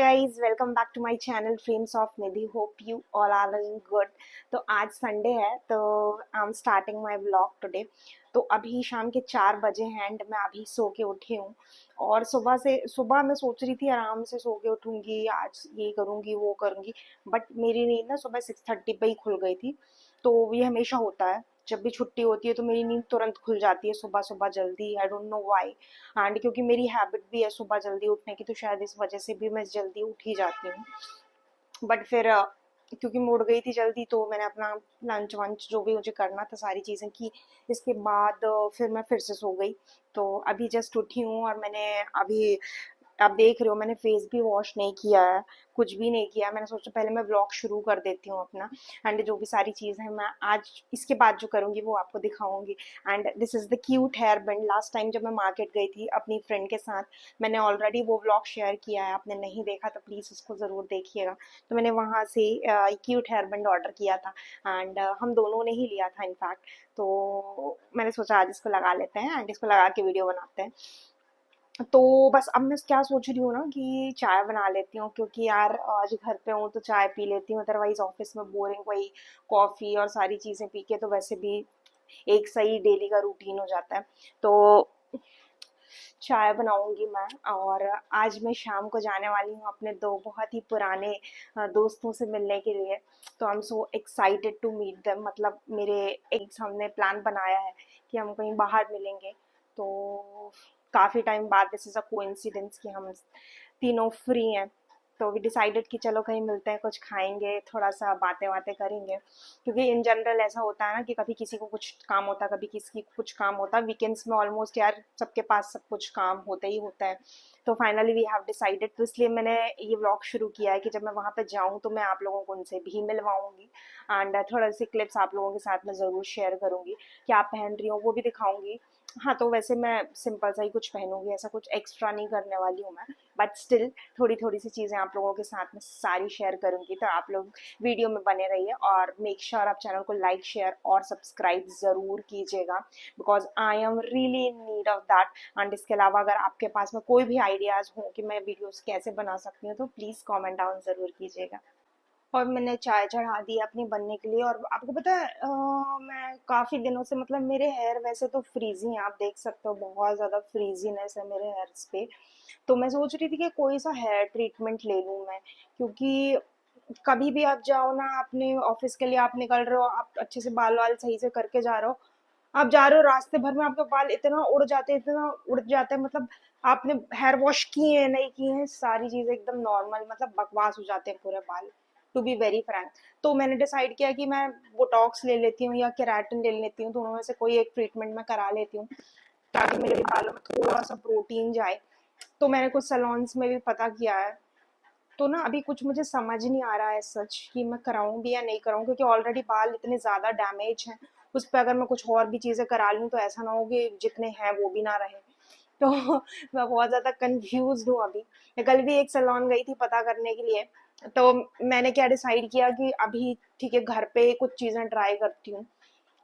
guys, welcome back to my channel Frames of Nidhi. Hope you all are doing good. तो आज Sunday है तो I am starting my vlog today. तो अभी शाम के 4 बजे हैं एंड मैं अभी सो के उठी हूँ। और सुबह मैं सोच रही थी आराम से सो के उठूंगी, आज ये करूंगी वो करूंगी, बट मेरी नींद ना सुबह 6:30 पे ही खुल गई थी। तो ये हमेशा होता है, जब भी छुट्टी होती है तो मेरी नींद तुरंत खुल जाती है सुबह सुबह जल्दी। I don't know why. And क्योंकि मेरी हैबिट भी है सुबह जल्दी उठने की, तो शायद इस वजह से भी मैं जल्दी उठ ही जाती हूँ। बट फिर क्योंकि मैं उठ गई थी जल्दी तो मैंने अपना लंच वंच जो भी मुझे करना था सारी चीज़ें की। इसके बाद फिर मैं फिर से सो गई। तो अभी जस्ट उठी हूँ और मैंने अभी, आप देख रहे हो, मैंने फेस भी वॉश नहीं किया है, कुछ भी नहीं किया। मैंने सोचा पहले मैं व्लॉग शुरू कर देती हूँ अपना। एंड जो भी सारी चीज़ है मैं आज इसके बाद जो करूँगी वो आपको दिखाऊंगी। And this is the cute hair band. Last time जब मैं मार्केट गई थी अपनी फ्रेंड के साथ, मैंने ऑलरेडी वो व्लॉग शेयर किया है, आपने नहीं देखा तो प्लीज़ उसको ज़रूर देखिएगा। तो मैंने वहाँ से क्यूट हेयर बैंड ऑर्डर किया था एंड हम दोनों ने ही लिया था इनफैक्ट। तो मैंने सोचा आज इसको लगा लेते हैं एंड इसको लगा के वीडियो बनाते हैं। तो बस अब मैं क्या सोच रही हूँ ना कि चाय बना लेती हूँ, क्योंकि यार आज घर पे हूँ तो चाय पी लेती हूँ, अदरवाइज ऑफिस में बोरिंग वही कॉफ़ी और सारी चीज़ें पी के तो वैसे भी एक सही डेली का रूटीन हो जाता है। तो चाय बनाऊंगी मैं। और आज मैं शाम को जाने वाली हूँ अपने दो बहुत ही पुराने दोस्तों से मिलने के लिए। तो I am so excited to meet them. मतलब मेरे एक हमने प्लान बनाया है कि हम कहीं बाहर मिलेंगे। तो काफ़ी टाइम बाद दिस इज़ अ कोइंसिडेंस कि हम तीनों फ्री हैं। तो वी डिसाइडेड कि चलो कहीं मिलते हैं, कुछ खाएंगे, थोड़ा सा बातें बातें करेंगे। क्योंकि इन जनरल ऐसा होता है ना कि कभी किसी को कुछ काम होता है, कभी किसी को कुछ काम होता है। वीकेंड्स में ऑलमोस्ट यार सबके पास सब कुछ काम होता ही होता है। तो फाइनली वी हैव डिसाइडेड, तो इसलिए मैंने ये व्लॉग शुरू किया है कि जब मैं वहाँ पे जाऊँ तो मैं आप लोगों को उनसे भी मिलवाऊंगी। एंड थोड़ा सी क्लिप्स आप लोगों के साथ में ज़रूर शेयर करूँगी, क्या आप पहन रही हो वो भी दिखाऊंगी। हाँ, तो वैसे मैं सिंपल सा ही कुछ पहनूंगी, ऐसा कुछ एक्स्ट्रा नहीं करने वाली हूँ मैं। बट स्टिल थोड़ी थोड़ी सी चीज़ें आप लोगों के साथ में सारी शेयर करूंगी। तो आप लोग वीडियो में बने रहिए और मेक श्योर आप चैनल को लाइक शेयर और सब्सक्राइब ज़रूर कीजिएगा, because I am really in need of that. And इसके अलावा अगर आपके पास में कोई भी आइडियाज़ हो कि मैं वीडियोज़ कैसे बना सकती हूँ तो प्लीज़ कॉमेंट डाउन ज़रूर कीजिएगा। और मैंने चाय चढ़ा दी अपनी बनने के लिए। और आपको पता है मैं काफ़ी दिनों से, मतलब मेरे हेयर वैसे तो फ्रीजी हैं, आप देख सकते हो बहुत ज़्यादा फ्रीजीनेस है मेरे हेयर्स पे। तो मैं सोच रही थी कि कोई सा हेयर ट्रीटमेंट ले लूँ मैं, क्योंकि कभी भी आप जाओ ना अपने ऑफिस के लिए, आप निकल रहे हो, आप अच्छे से बाल वाल सही से करके जा रहे हो, आप जा रहे हो रास्ते भर में आपके बाल इतना उड़ जाते हैं, इतना उड़ जाते हैं, मतलब आपने हेयर वॉश किए हैं नहीं किए हैं, सारी चीजें एकदम नॉर्मल, मतलब बकवास हो जाते हैं पूरे बाल, टू बी वेरी फ्रैंक। तो मैंने डिसाइड किया कि मैं बोटॉक्स ले लेती हूँ या केराटिन ले लेती हूँ, दोनों में से कोई एक ट्रीटमेंट मैं करा लेती हूँ ताकि मेरे बालों में थोड़ा सा प्रोटीन जाए। तो मैंने कुछ सैलून्स में भी पता किया है। तो ना अभी कुछ मुझे समझ नहीं आ रहा है सच कि मैं कराऊं भी या नहीं कराऊं, क्योंकि ऑलरेडी बाल इतने ज़्यादा डैमेज हैं। उस पर अगर मैं कुछ और भी चीज़ें करा लूँ तो ऐसा ना हो कि जितने हैं वो भी ना रहे। तो मैं बहुत ज़्यादा कंफ्यूज हूँ अभी। मैं कल भी एक सैलून गई थी पता करने के लिए। तो मैंने क्या डिसाइड किया कि अभी ठीक है, घर पे कुछ चीज़ें ट्राई करती हूँ,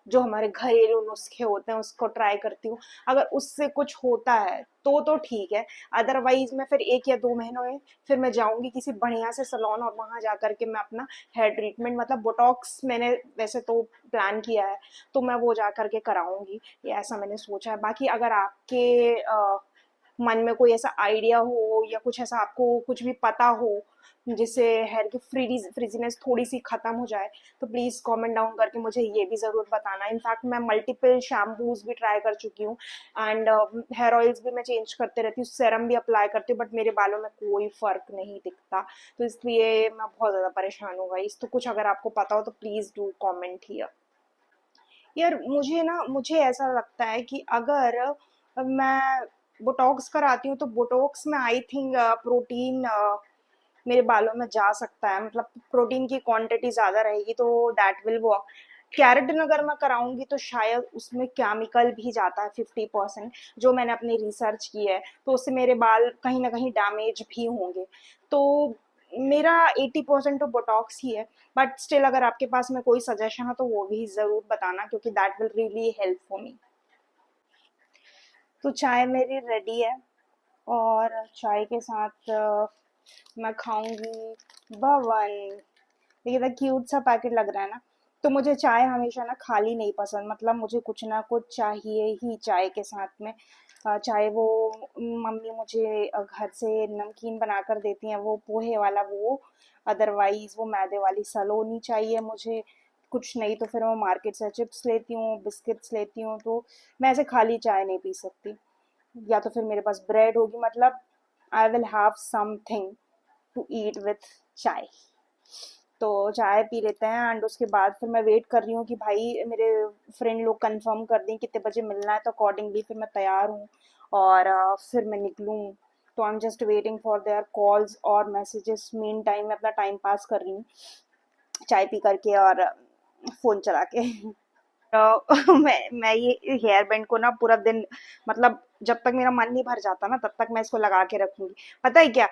जो हमारे घरेलू नुस्खे होते हैं उसको ट्राई करती हूँ। अगर उससे कुछ होता है तो ठीक है, अदरवाइज मैं फिर 1 या 2 महीनों में फिर मैं जाऊंगी किसी बढ़िया से सलोन और वहां जा करके मैं अपना हेयर ट्रीटमेंट, मतलब बोटॉक्स मैंने वैसे तो प्लान किया है, तो मैं वो जा करके कराऊंगी। ये ऐसा मैंने सोचा है। बाकी अगर आपके मन में कोई ऐसा आइडिया हो या कुछ ऐसा आपको कुछ भी पता हो जिससे हेयर की फ्रीजीनेस थोड़ी सी खत्म हो जाए, तो प्लीज़ कमेंट डाउन करके मुझे ये भी ज़रूर बताना। इनफैक्ट मैं मल्टीपल शैम्पूज भी ट्राई कर चुकी हूँ एंड हेयर ऑयल्स भी मैं चेंज करते रहती हूँ, सेरम भी अप्लाई करती हूँ, बट मेरे बालों में कोई फ़र्क नहीं दिखता। तो इसलिए मैं बहुत ज़्यादा परेशान हूँ गाइस। तो कुछ अगर आपको पता हो तो प्लीज़ डू कॉमेंट हियर। यार मुझे ऐसा लगता है कि अगर मैं बोटॉक्स कराती हूँ तो बोटॉक्स में आई थिंक प्रोटीन मेरे बालों में जा सकता है, मतलब प्रोटीन की क्वांटिटी ज़्यादा रहेगी तो दैट विल वर्क। कैरेटिन अगर मैं कराऊंगी तो शायद उसमें केमिकल भी जाता है 50%, जो मैंने अपनी रिसर्च की है, तो उससे मेरे बाल कहीं ना कहीं डैमेज भी होंगे। तो मेरा 80% तो बोटॉक्स ही है। बट स्टिल अगर आपके पास में कोई सजेशन हो तो वो भी ज़रूर बताना, क्योंकि that will really help for me. तो चाय मेरी रेडी है और चाय के साथ मैं खाऊंगी भवन। ये कितना क्यूट सा पैकेट लग रहा है ना। तो मुझे चाय हमेशा ना खाली नहीं पसंद, मतलब मुझे कुछ ना कुछ चाहिए ही चाय के साथ में। चाहे वो मम्मी मुझे घर से नमकीन बना कर देती हैं, वो पोहे वाला वो, अदरवाइज वो मैदे वाली सलोनी चाहिए मुझे। कुछ नहीं तो फिर मैं मार्केट से चिप्स लेती हूँ, बिस्किट्स लेती हूँ। तो मैं ऐसे खाली चाय नहीं पी सकती। या तो फिर मेरे पास ब्रेड होगी, मतलब I will have something to eat with chai. तो चाय पी लेते हैं एंड उसके बाद फिर मैं वेट कर रही हूँ कि भाई मेरे फ्रेंड लोग कंफर्म कर दें कितने बजे मिलना है, तो अकॉर्डिंगली फिर मैं तैयार हूँ और फिर मैं निकलूँ। तो I am just waiting for their calls और मैसेजेस। मेन टाइम में अपना टाइम पास कर रही हूँ चाय पी करके और फ़ोन चला के। मैं ये हेयर बैंड को ना पूरा दिन, मतलब जब तक मेरा मन नहीं भर जाता ना तब तक मैं इसको लगा के रखूंगी। पता है क्या,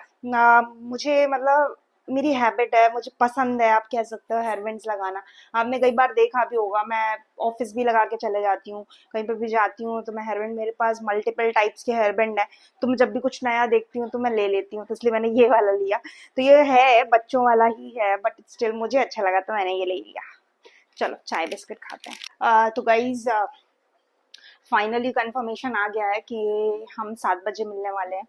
मुझे मतलब मेरी हैबिट है, मुझे पसंद है, आप कह सकते हो हेयर बैंड्स लगाना। आपने कई बार देखा भी होगा, मैं ऑफिस भी लगा के चले जाती हूँ, कहीं पे भी जाती हूँ तो मैं हेयर बैंड, मेरे पास मल्टीपल टाइप्स के हेयर बैंड है। तो मैं जब भी कुछ नया देखती हूँ तो मैं ले लेती हूँ, तो इसलिए मैंने ये वाला लिया। तो ये है बच्चों वाला ही है, बट स्टिल मुझे अच्छा लगा तो मैंने ये ले लिया। चलो चाय बिस्किट खाते हैं। तो गाइज फाइनली कंफर्मेशन आ गया है कि हम 7 बजे मिलने वाले हैं।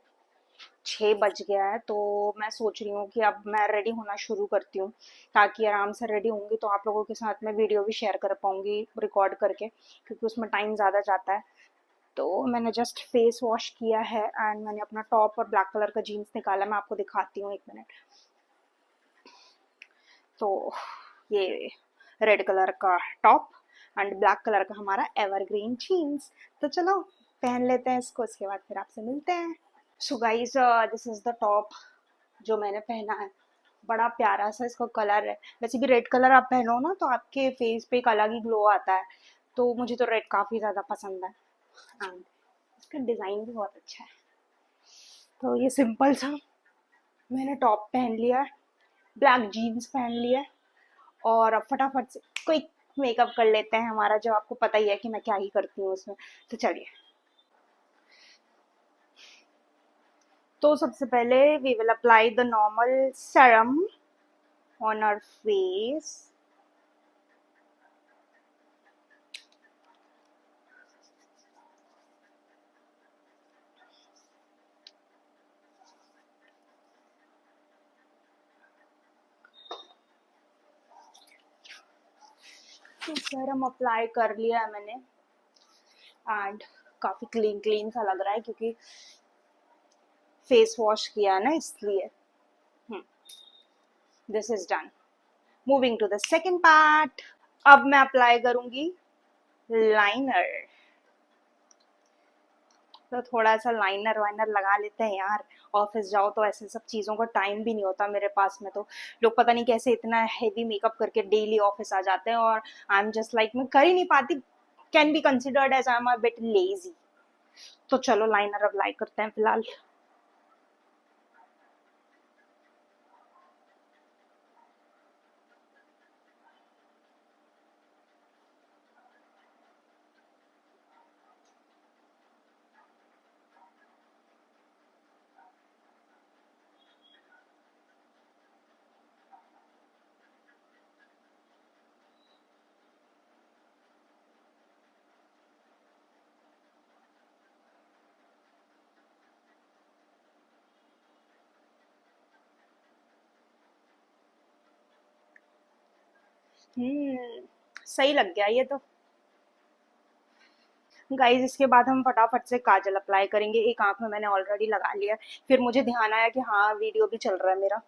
6 बज गया है, तो मैं सोच रही हूँ कि अब मैं रेडी होना शुरू करती हूँ, ताकि आराम से रेडी होंगी तो आप लोगों के साथ में वीडियो भी शेयर कर पाऊंगी रिकॉर्ड करके, क्योंकि उसमें टाइम ज़्यादा जाता है। तो मैंने जस्ट फेस वॉश किया है एंड मैंने अपना टॉप और ब्लैक कलर का जीन्स निकाला, मैं आपको दिखाती हूँ, 1 मिनट। तो ये रेड कलर का टॉप एंड ब्लैक कलर का हमारा एवरग्रीन जीन्स। तो चलो पहन लेते हैं इसको, उसके बाद फिर आपसे मिलते हैं। So guys, this is the top जो मैंने पहना है। बड़ा प्यारा सा इसका कलर है। वैसे भी रेड कलर आप पहनो ना तो आपके फेस पे एक अलग ही ग्लो आता है। तो मुझे तो रेड काफी ज्यादा पसंद है एंड इसका डिजाइन भी बहुत अच्छा है। तो ये सिंपल सा मैंने टॉप पहन लिया है, ब्लैक जीन्स पहन लिया है, और अब फटाफट से क्विक मेकअप कर लेते हैं हमारा, जो आपको पता ही है कि मैं क्या ही करती हूँ उसमें। तो चलिए। तो सबसे पहले we will apply the normal serum on our face. तो सेरम अप्लाई कर लिया है मैंने एंड काफी क्लीन क्लीन सा लग रहा है, क्योंकि फेस वॉश किया ना इसलिए। This is done. Moving to the second part. अब मैं अप्लाई करूंगी लाइनर। तो थोड़ा सा लाइनर वाइनर लगा लेते हैं यार। ऑफिस जाओ तो ऐसे सब चीज़ों का टाइम भी नहीं होता मेरे पास में। तो लोग पता नहीं कैसे इतना हेवी मेकअप करके डेली ऑफिस आ जाते हैं, और आई एम जस्ट लाइक मैं कर ही नहीं पाती। Can be considered as I am a bit lazy. तो चलो लाइनर अप्लाई करते हैं फिलहाल। सही लग गया ये तो। गाइज इसके बाद हम फटाफट से काजल अप्लाई करेंगे। एक आंख में मैंने ऑलरेडी लगा लिया। फिर मुझे ध्यान आया कि हाँ वीडियो भी चल रहा है मेरा।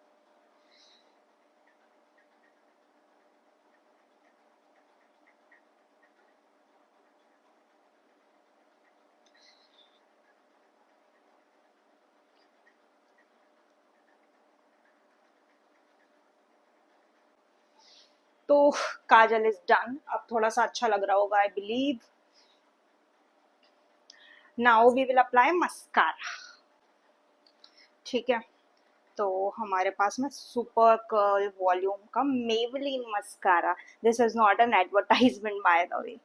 तो काजल इज डन। अब थोड़ा सा अच्छा लग रहा होगा I believe. Now we will apply mascara. ठीक है। तो हमारे पास में सुपर कर्ल वॉल्यूम का Maybelline mascara. This is not an advertisement by the way.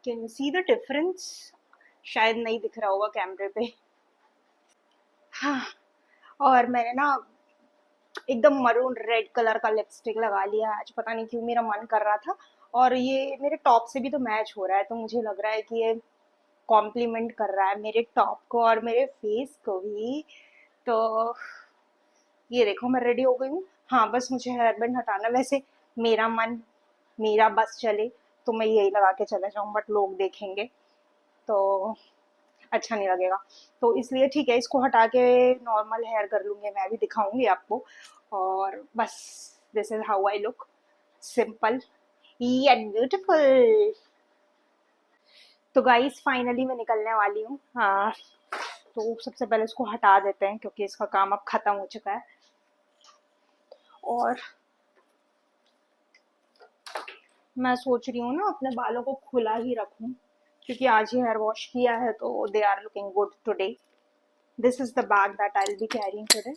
Can you see the difference? शायद नहीं दिख रहा होगा कैमरे पे। हाँ, और मैंने ना एकदम मरून रेड कलर का लिपस्टिक लगा लिया आज, पता नहीं क्यों मेरा मन कर रहा था। और ये मेरे टॉप से भी तो मैच हो रहा है, तो मुझे लग रहा है कि ये कॉम्प्लीमेंट कर रहा है मेरे टॉप को और मेरे फेस को भी। तो ये देखो मैं रेडी हो गई हूँ। हाँ, बस मुझे हेयर बैंड हटाना। वैसे मेरा मन, मेरा बस चले तो मैं यही लगा के चले जाऊँ, बट लोग देखेंगे तो अच्छा नहीं लगेगा। तो इसलिए ठीक है, इसको हटा के नॉर्मल हेयर कर लूँगी, मैं भी दिखाऊंगी आपको। और बस, this is how I look, simple yet beautiful. तो गाइस फाइनली मैं निकलने वाली हूँ। हाँ, तो सबसे पहले इसको हटा देते हैं क्योंकि इसका काम अब खत्म हो चुका है। और मैं सोच रही हूँ ना अपने बालों को खुला ही रखूं, क्योंकि आज ही हेयर वॉश किया है तो they are looking good today. This is the bag that I will be carrying today.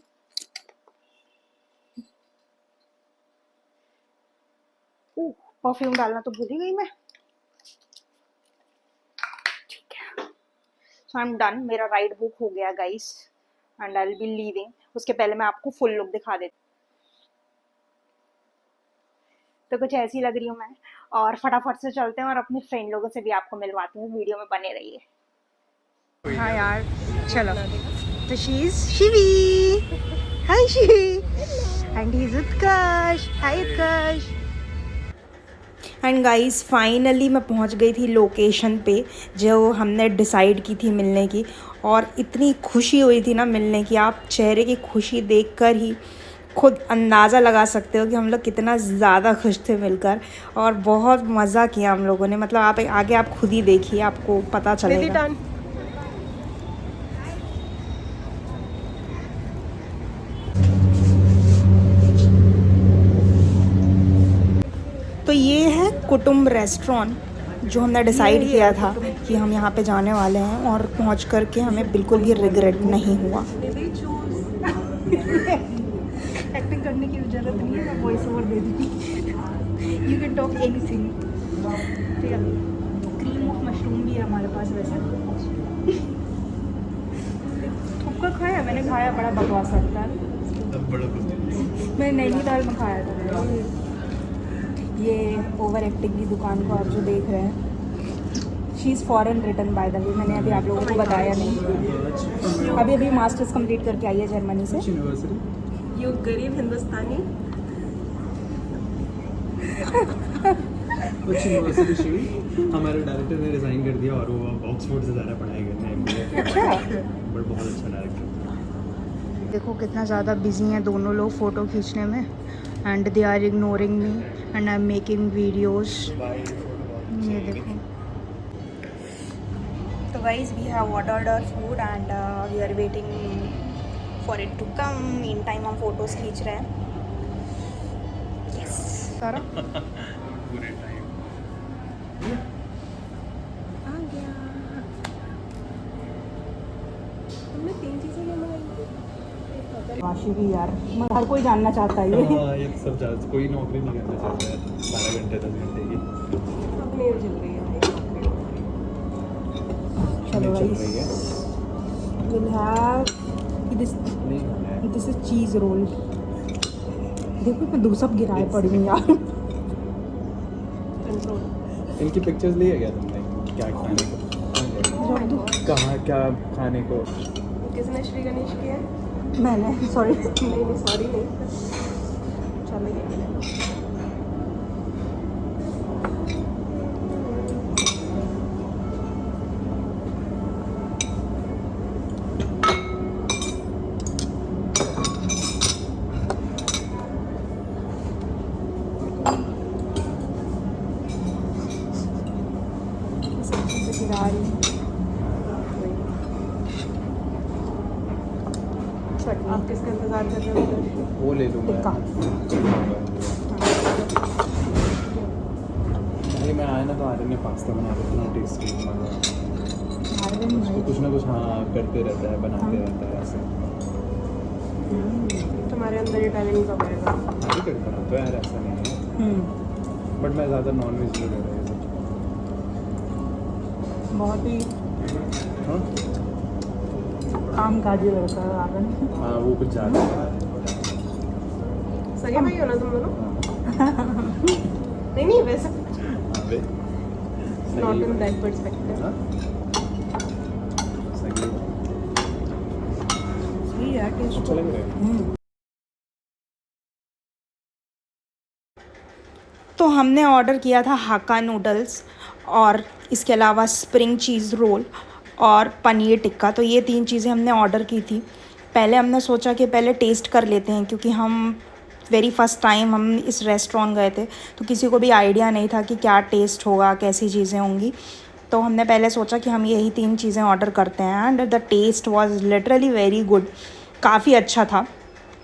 Perfume डालना तो भूल ही गई मैं। ठीक है, सो आई एम डन। मेरा राइड बुक हो गया guys and I will be leaving. उसके पहले मैं आपको फुल लुक दिखा देती। तो कुछ ऐसी लग रही हूँ मैं। और फटाफट से चलते हैं और अपने फ्रेंड लोगों से भी आपको मिलवाती हूँ। वीडियो में बने रहिए। हाँ यार, चलो। तो she is Shivi. Hi Shivi. And he is Utkarsh. Hi Utkarsh. And guys finally मैं पहुंच गई थी लोकेशन पे जो हमने डिसाइड की थी मिलने की। और इतनी खुशी हुई थी ना मिलने की, आप चेहरे की खुशी देखकर ही खुद अंदाज़ा लगा सकते हो कि हम लोग कितना ज़्यादा खुश थे मिलकर। और बहुत मज़ा किया हम लोगों ने, मतलब आप आगे आप खुद ही देखिए, आपको पता चलेगा। तो ये है कुटुंब रेस्टोरेंट जो हमने डिसाइड किया था कि हम यहाँ पे जाने वाले हैं, और पहुँच कर के हमें बिल्कुल भी रिग्रेट नहीं हुआ। एक्टिंग करने की जरूरत नहीं है, मैं वॉइस ओवर दे दूँगी। You can talk anything. Cream of mushroom भी है हमारे पास वैसे। थुक्का खाया मैंने, खाया, बड़ा बकवास लगता है। मैं नैनीताल में खाया था। ये ओवर एक्टिंग की दुकान को आप जो देख रहे हैं, she is foreign return bye the वे। मैंने अभी आप लोगों को बताया नहीं, अभी मास्टर्स कंप्लीट करके आई है जर्मनी से। यू गरीब हिंदुस्तानी। कुछ यूनिवर्सिटी शिवी हमारे डायरेक्टर ने रिजाइन कर दिया और वो ऑक्सफोर्ड से ज़्यादा पढ़ाई करने हैं। अच्छा, बट बहुत अच्छा डायरेक्टर। देखो कितना ज़्यादा बिजी हैं दोनों लोग फ़ोटो खींचने में। And they are ignoring me and I am making videos. ये देखो। तो guys we have ordered our food and we are waiting for it to come. In time हम फोटोज खींच रहे हैं। यस सारा पूरे टाइम आ गया। हमने 3 चीज़ें मंगाई। काशी भी यार, हर कोई जानना चाहता है ये। हाँ, ये तो सब चाहते, कोई नौकरी नहीं करना चाहता है 12 घंटे 10 घंटे की। अपने चल रही है। चलो चल गाइस, रही है। Will have this is cheese roll. देखो मैं दूसरा गिराए पड़ी हूँ यार। इनकी पिक्चर्स लिए क्या तुमने, क्या खाने को, कहाँ क्या खाने को? किसने श्री गणेश किया? मैंने, सॉरी। नहीं सॉरी नहीं, चलो गिरा रही हूँ। आप किसका इंतजार कर रहे हो? वो ले लूँगा अरे मैं आया ना तो आर्यन ने पास्ता बना रहा था, टेस्टी उसको कुछ ना कुछ हाँ करते रहता है, बनाते रहता है ऐसे। तुम्हारे अंदर ये टैलेंट कब आएगा? अभी करता रहा तो यार, ऐसा नहीं है। बट मैं ज़्यादा नॉन वेज नहीं कर रहा है। बहुत ही हाँ काम काजी लड़का है आनंद। हाँ वो कुछ ज़्यादा सही भाई हो ना तुम दोनों? नहीं नहीं वैसे नॉट इन दैट पर्सपेक्टिव। सही है टेस्ट। अच्छा लग रहा है। तो हमने ऑर्डर किया था हाक्का नूडल्स और इसके अलावा स्प्रिंग चीज़ रोल और पनीर टिक्का। तो ये 3 चीज़ें हमने ऑर्डर की थी। पहले हमने सोचा कि पहले टेस्ट कर लेते हैं, क्योंकि हम वेरी फर्स्ट टाइम हम इस रेस्टोरेंट गए थे, तो किसी को भी आइडिया नहीं था कि क्या टेस्ट होगा, कैसी चीज़ें होंगी। तो हमने पहले सोचा कि हम यही 3 चीज़ें ऑर्डर करते हैं and the taste was literally very good. काफ़ी अच्छा था,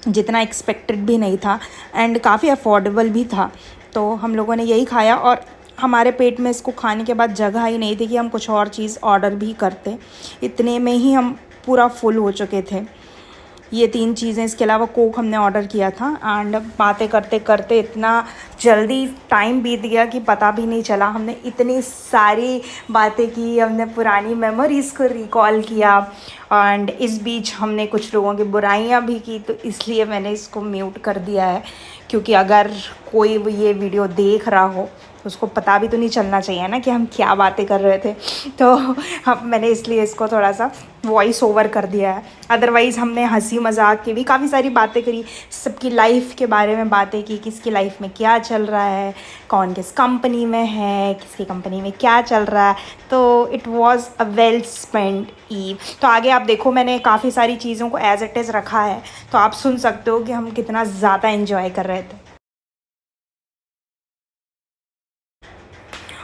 जितना एक्सपेक्टेड भी नहीं था एंड काफ़ी अफोर्डेबल भी था। तो हम लोगों ने यही खाया और हमारे पेट में इसको खाने के बाद जगह ही नहीं थी कि हम कुछ और चीज़ ऑर्डर भी करते। इतने में ही हम पूरा फुल हो चुके थे। ये 3 चीज़ें, इसके अलावा कोक हमने ऑर्डर किया था एंड बातें करते करते इतना जल्दी टाइम बीत गया कि पता भी नहीं चला। हमने इतनी सारी बातें की, हमने पुरानी मेमोरीज़ को रिकॉल किया एंड इस बीच हमने कुछ लोगों की बुराइयां भी की। तो इसलिए मैंने इसको म्यूट कर दिया है, क्योंकि अगर कोई ये वीडियो देख रहा हो तो उसको पता भी तो नहीं चलना चाहिए ना कि हम क्या बातें कर रहे थे। तो मैंने इसलिए इसको थोड़ा सा वॉइस ओवर कर दिया है। अदरवाइज़ हमने हंसी मजाक की भी काफ़ी सारी बातें करी, सबकी लाइफ के बारे में बातें की, किसकी लाइफ में क्या चल रहा है, कौन किस कंपनी में है, किसकी कंपनी में क्या चल रहा है। तो it was a well spend eve. तो आगे आप देखो, मैंने काफ़ी सारी चीज़ों को एज इट इज़ रखा है, तो आप सुन सकते हो कि हम कितना ज़्यादा इन्जॉय कर रहे थे।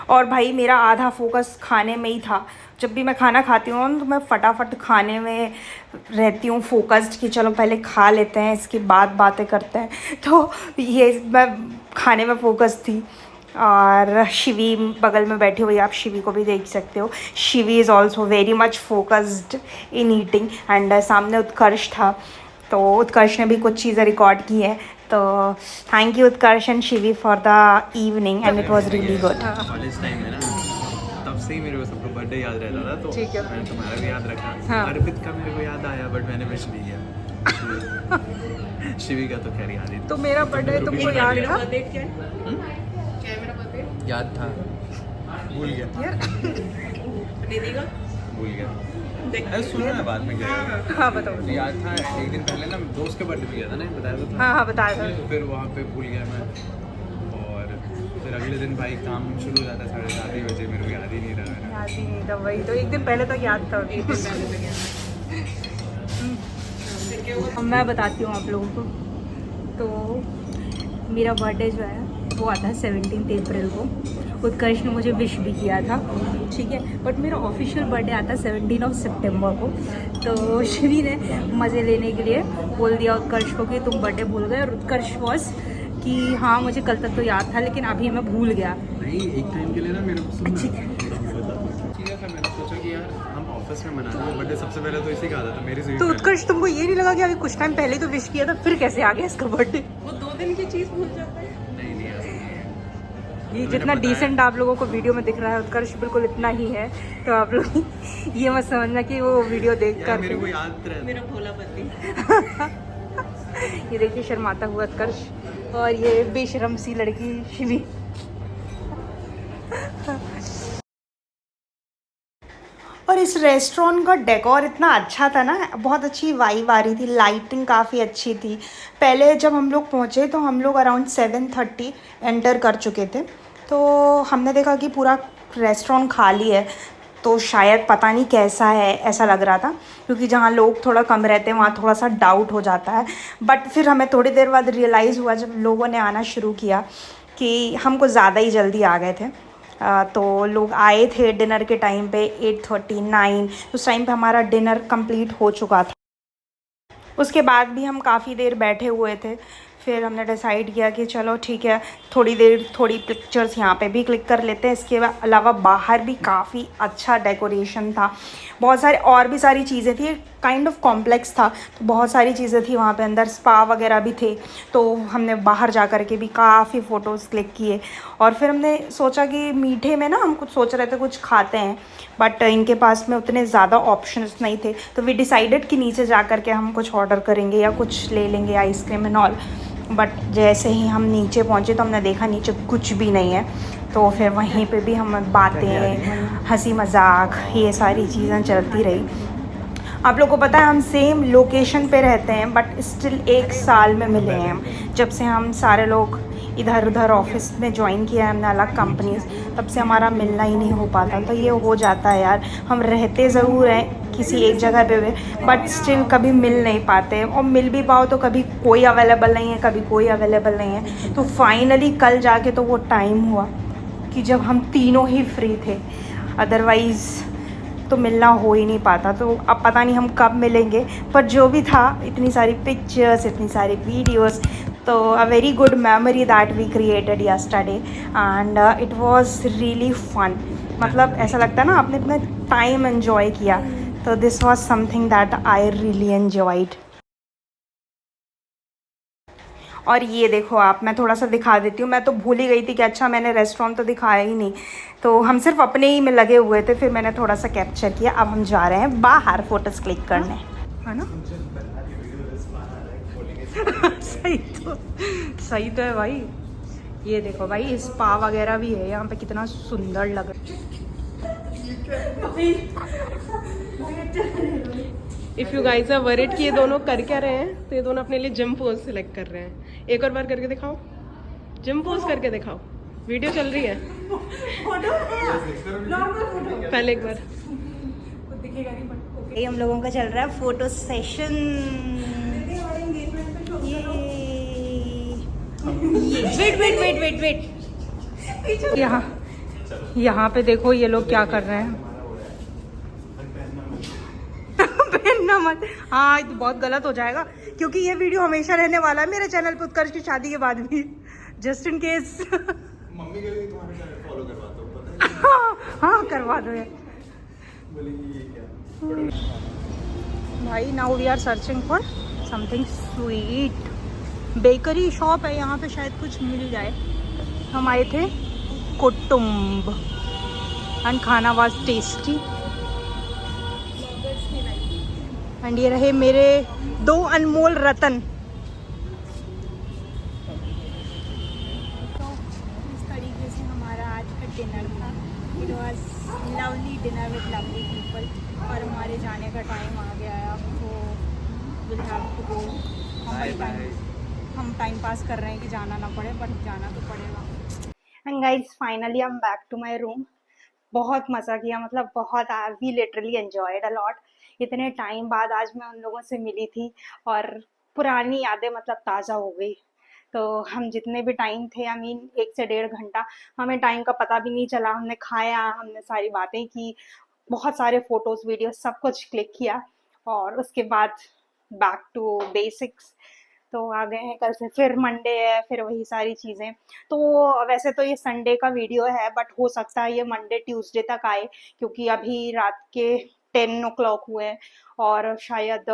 और भाई मेरा आधा फोकस खाने में ही था। जब भी मैं खाना खाती हूँ तो मैं फटाफट खाने में रहती हूँ फोकस्ड, कि चलो पहले खा लेते हैं, इसके बाद बातें करते हैं। तो ये मैं खाने में फोकस थी। और शिवी बगल में बैठी हुई, आप शिवी को भी देख सकते हो। Shivi is also very much focused in eating and सामने उत्कर्ष था, तो उत्कर्ष ने भी कुछ चीज़ें रिकॉर्ड की है। तो thank you Utkarsh and Shivi for the evening and it was really good. College time में ना, तब से ही मेरे को सबको बर्थडे याद रहता था, तो ठीक है। मैंने तुम्हारा भी याद रखा। हाँ। अर्पित का मेरे को याद आया, बट मैंने विश नहीं किया। शिवी का तो खैर याद ही था। तो मेरा बर्थडे तुमको याद था? याद था, भूल गया। भूल गया। अरे सुनो ना, बाद में क्या है। हाँ बताओ। तो याद था, एक दिन पहले ना दोस्त के बर्थडे पे गया था ना, बताया तो था। हाँ हाँ बताया था। तो फिर वहाँ पे भूल गया मैं, और फिर अगले दिन भाई काम शुरू हो जाता है 7:30 बजे, मेरे को याद ही नहीं रहा है। याद ही नहीं था, वही तो एक दिन पहले तक याद था। एक दिन पहले तक मैं बताती हूँ आप लोगों को। तो मेरा बर्थडे जो है वो आता है 17 अप्रैल को। उत्कर्ष ने मुझे विश भी किया था, ठीक है, बट मेरा ऑफिशियल बर्थडे आता है 17 सितंबर को। तो शिवी ने मज़े लेने के लिए बोल दिया उत्कर्ष को कि तुम बर्थडे भूल गए, और उत्कर्ष वॉस कि हाँ मुझे कल तक तो याद था लेकिन अभी मैं भूल गया। नहीं, एक टाइम के लिए ना मेरे को सुनना ठीक है। ठीक है। मैंने सोचा कि यार हम ऑफिस में मना रहे हैं बर्थडे, सबसे पहले तो इसी का आता था मेरी से। तो उत्कर्ष तुमको ये नहीं लगा कि अभी कुछ टाइम पहले तो विश किया था, फिर कैसे आ गया इसका बर्थडे? वो 2 दिन की चीज़ भूल जाता है। नहीं नहीं, ऐसा नहीं है। ये जितना डिसेंट आप लोगों को वीडियो में दिख रहा है उत्कर्ष बिल्कुल इतना ही है। तो आप लोग ये मत समझना कि वो वीडियो देख कर मेरे को याद रहता। मेरा भोला पति ये देखिए शर्माता हुआ उत्कर्ष, और ये बेशरम सी लड़की शिवी। और इस रेस्टोरेंट का डेकोर इतना अच्छा था ना, बहुत अच्छी वाइब आ रही थी, लाइटिंग काफ़ी अच्छी थी। पहले जब हम लोग पहुँचे तो हम लोग अराउंड 7:30 एंटर कर चुके थे। तो हमने देखा कि पूरा रेस्टोरेंट खाली है, तो शायद पता नहीं कैसा है ऐसा लग रहा था, क्योंकि जहाँ लोग थोड़ा कम रहते हैं वहाँ थोड़ा सा डाउट हो जाता है। बट फिर हमें थोड़ी देर बाद रियलाइज़ हुआ जब लोगों ने आना शुरू किया कि हमको ज़्यादा ही जल्दी आ गए थे। तो लोग आए थे डिनर के टाइम पे 8:39, उस टाइम पे हमारा डिनर कंप्लीट हो चुका था। उसके बाद भी हम काफ़ी देर बैठे हुए थे, फिर हमने डिसाइड किया कि चलो ठीक है, थोड़ी देर थोड़ी पिक्चर्स यहाँ पे भी क्लिक कर लेते हैं। इसके अलावा बाहर भी काफ़ी अच्छा डेकोरेशन था, बहुत सारे और भी सारी चीज़ें थी, काइंड ऑफ कॉम्प्लेक्स था, तो बहुत सारी चीज़ें थी वहाँ पे अंदर, स्पा वगैरह भी थे। तो हमने बाहर जा कर के भी काफ़ी फ़ोटोज़ क्लिक किए। और फिर हमने सोचा कि मीठे में ना हम कुछ सोच रहे थे कुछ खाते हैं, बट इनके पास में उतने ज़्यादा ऑप्शंस नहीं थे, तो वी डिसाइडेड कि नीचे जा कर के हम कुछ ऑर्डर करेंगे या कुछ ले लेंगे, आइसक्रीम एंड ऑल। बट जैसे ही हम नीचे पहुँचे तो हमने देखा नीचे कुछ भी नहीं है। तो फिर वहीं पे भी हम बातें, हंसी मजाक, ये सारी चीज़ें चलती रही। आप लोगों को पता है हम सेम लोकेशन पे रहते हैं, बट स्टिल एक साल में मिले हैं हम। जब से हम सारे लोग इधर उधर ऑफिस में ज्वाइन किया है हमने अलग कंपनीज, तब से हमारा मिलना ही नहीं हो पाता। तो ये हो जाता है यार, हम रहते ज़रूर हैं किसी एक जगह पे भी, बट स्टिल कभी मिल नहीं पाते। और मिल भी पाओ तो कभी कोई अवेलेबल नहीं है, कभी कोई अवेलेबल नहीं है। तो फाइनली कल जाके तो वो टाइम हुआ कि जब हम तीनों ही फ्री थे, अदरवाइज़ तो मिलना हो ही नहीं पाता। तो अब पता नहीं हम कब मिलेंगे, पर जो भी था, इतनी सारी पिक्चर्स, इतनी सारी वीडियोस, तो a very good memory that we created yesterday and it was really fun. मतलब ऐसा लगता है ना आपने इतना टाइम एंजॉय किया, तो this was something that I really enjoyed. और ये देखो आप, मैं थोड़ा सा दिखा देती हूँ, मैं तो भूल ही गई थी कि अच्छा मैंने रेस्टोरेंट तो दिखाया ही नहीं। तो हम सिर्फ अपने ही में लगे हुए थे, फिर मैंने थोड़ा सा कैप्चर किया। अब हम जा रहे हैं बाहर फ़ोटोज़ क्लिक करने, है ना। सही तो है भाई। ये देखो भाई, स्पा वगैरह भी है यहाँ पे, कितना सुंदर लग रहा है। If you guys are worried कि ये दोनों कर क्या रहे हैं, तो ये दोनों अपने लिए जिम पोज सिलेक्ट कर रहे हैं। एक और बार करके दिखाओ, जिम पोज करके दिखाओ, वीडियो चल रही है। पहले एक बार ये हम लोगों का चल रहा है photo session. Wait wait wait wait wait, यहाँ पे देखो ये लोग क्या कर रहे हैं। पहनना मत, हाँ ये तो बहुत गलत हो जाएगा, क्योंकि ये वीडियो हमेशा रहने वाला है मेरे चैनल पर उत्कर्ष की शादी के बाद भी, जस्ट इन केस। मम्मी के लिए तुम्हारे चैनल फॉलो करवाता हूँ, पता है। हाँ करवा दो यार। बोलेंगी ये क्या भाई now we are searching for something sweet. Bakery shop है यहाँ पे, शायद कुछ मिल जाए। हम आए थे कुटुम्ब एंड खाना वाज टेस्टी। एंड ये रहे मेरे 2 अनमोल रतन। तो इस तरीके से हमारा आज का डिनर था। It was lovely dinner with lovely people. और हमारे जाने का टाइम आ गया है अब, तो विल हैव टू गो। हम टाइम पास कर रहे हैं कि जाना ना पड़े, बट जाना तो पड़ेगा। And guys finally I am back to my room. बहुत मज़ा किया, मतलब बहुत, we literally enjoyed a lot. इतने टाइम बाद आज मैं उन लोगों से मिली थी और पुरानी यादें मतलब ताज़ा हो गई। तो हम जितने भी टाइम थे, आई मीन 1 से 1.5 घंटा, हमें टाइम का पता भी नहीं चला। हमने खाया, हमने सारी बातें की, बहुत सारे फोटोज़ वीडियोस सब कुछ क्लिक किया, और उसके बाद बैक टू बेसिक्स। तो आ गए हैं, कल से फिर मंडे है, फिर वही सारी चीज़ें। तो वैसे तो ये संडे का वीडियो है, बट हो सकता है ये मंडे ट्यूसडे तक आए, क्योंकि अभी रात के 10 o'clock हुए हैं, और शायद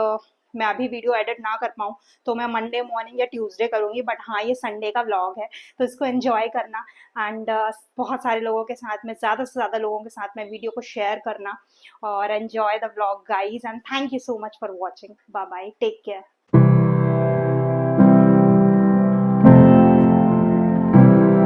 मैं अभी वीडियो एडिट ना कर पाऊँ, तो मैं मंडे मॉर्निंग या ट्यूसडे करूँगी। बट हाँ, ये संडे का व्लॉग है, तो इसको एंजॉय करना। एंड बहुत सारे लोगों के साथ में, ज़्यादा से ज़्यादा लोगों के साथ में वीडियो को शेयर करना, और enjoy the vlog guys. And thank you so much for watching. Bye bye, take care.